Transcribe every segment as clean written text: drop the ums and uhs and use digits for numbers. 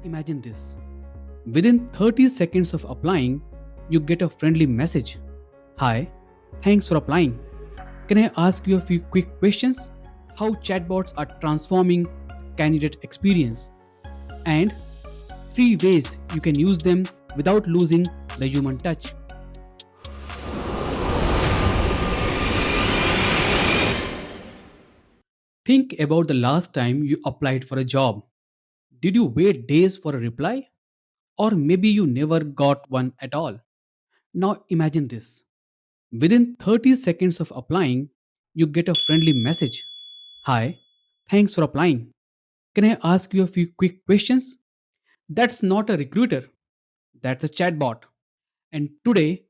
Imagine this. Within 30 seconds of applying, you get a friendly message. Hi, thanks for applying. Can I ask you a few quick questions? How chatbots are transforming candidate experience and three ways you can use them without losing the human touch. Think about the last time you applied for a job. Did you wait days for a reply? Or maybe you never got one at all. Now imagine this. Within 30 seconds of applying, you get a friendly message. Hi, thanks for applying. Can I ask you a few quick questions? That's not a recruiter, that's a chatbot. And today,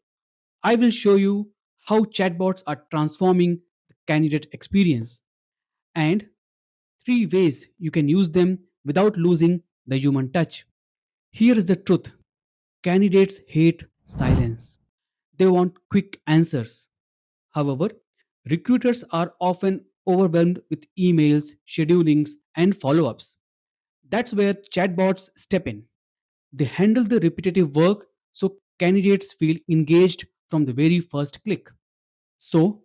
I will show you how chatbots are transforming the candidate experience and three ways you can use them without losing the human touch. Here is the truth: candidates hate silence, they want quick answers. However, recruiters are often overwhelmed with emails, schedulings, and follow ups. That's where chatbots step in. They handle the repetitive work so candidates feel engaged from the very first click. So,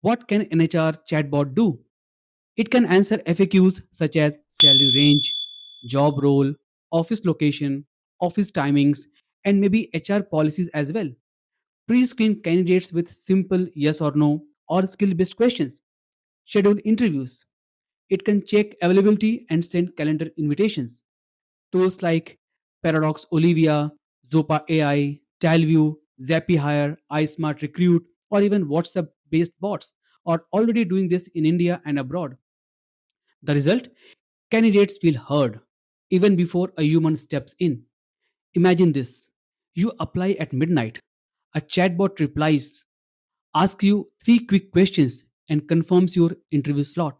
what can an HR chatbot do? It can answer FAQs such as salary range, job role, office location, office timings, and maybe HR policies as well. Pre screen candidates with simple yes or no or skill based questions. Schedule interviews. It can check availability and send calendar invitations. Tools like Paradox Olivia, Zopa AI, Talview, Zappy Hire, iSmart Recruit, or even WhatsApp based bots are already doing this in India and abroad. The result: candidates feel heard even before a human steps in. Imagine this: you apply at midnight, a chatbot replies, asks you three quick questions, and confirms your interview slot.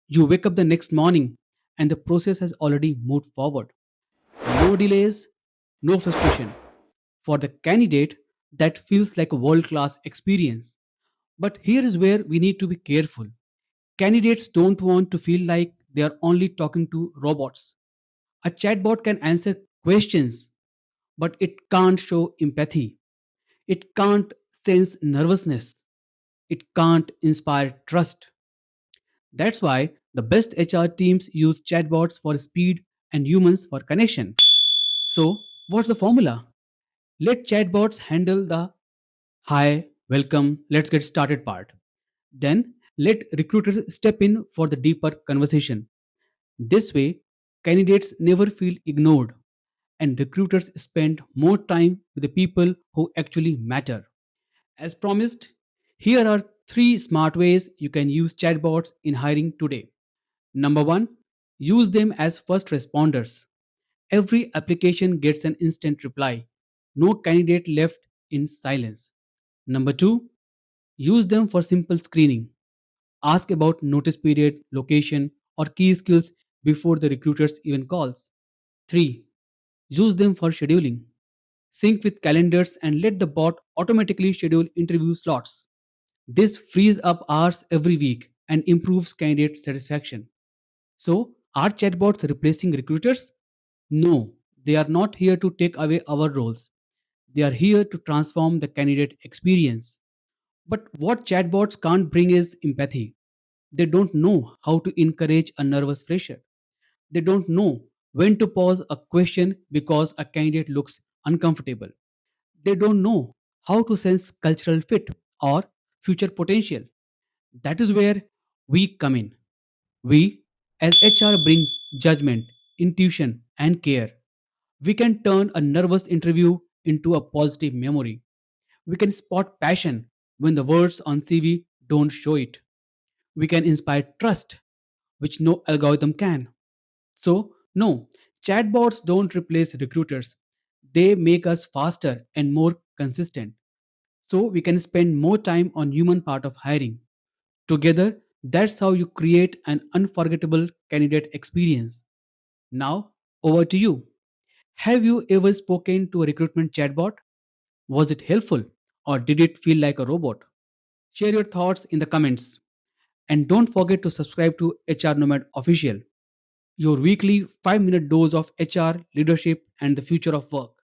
You wake up the next morning, and the process has already moved forward. No delays, no frustration. For the candidate, that feels like a world class experience. But here is where we need to be careful. Candidates don't want to feel like they are only talking to robots. A chatbot can answer questions, but it can't show empathy. It can't sense nervousness. It can't inspire trust. That's why the best HR teams use chatbots for speed and humans for connection. So, what's the formula? Let chatbots handle the hi, welcome, let's get started part. Then let recruiters step in for the deeper conversation. This way, candidates never feel ignored and recruiters spend more time with the people who actually matter. As promised, here are three smart ways you can use chatbots in hiring today. Number one, use them as first responders. Every application gets an instant reply. No candidate left in silence. Number two, use them for simple screening. Ask about notice period, location, or key skills before the recruiters even calls. 3. Use them for scheduling. Sync with calendars and let the bot automatically schedule interview slots. This frees up hours every week and improves candidate satisfaction. So, are chatbots replacing recruiters? No, they are not here to take away our roles. They are here to transform the candidate experience. But what chatbots can't bring is empathy. They don't know how to encourage a nervous fresher. They don't know when to pause a question because a candidate looks uncomfortable. They don't know how to sense cultural fit or future potential. That is where we come in. We, as HR, bring judgment, intuition, and care. We can turn a nervous interview into a positive memory. We can spot passion when the words on CV don't show it. We can inspire trust, which no algorithm can. So, no, chatbots don't replace recruiters. They make us faster and more consistent. So, we can spend more time on human part of hiring. Together, that's how you create an unforgettable candidate experience. Now, over to you. Have you ever spoken to a recruitment chatbot? Was it helpful or did it feel like a robot? Share your thoughts in the comments. And don't forget to subscribe to HR Nomad Official. your weekly 5-minute dose of HR, leadership, and the future of work.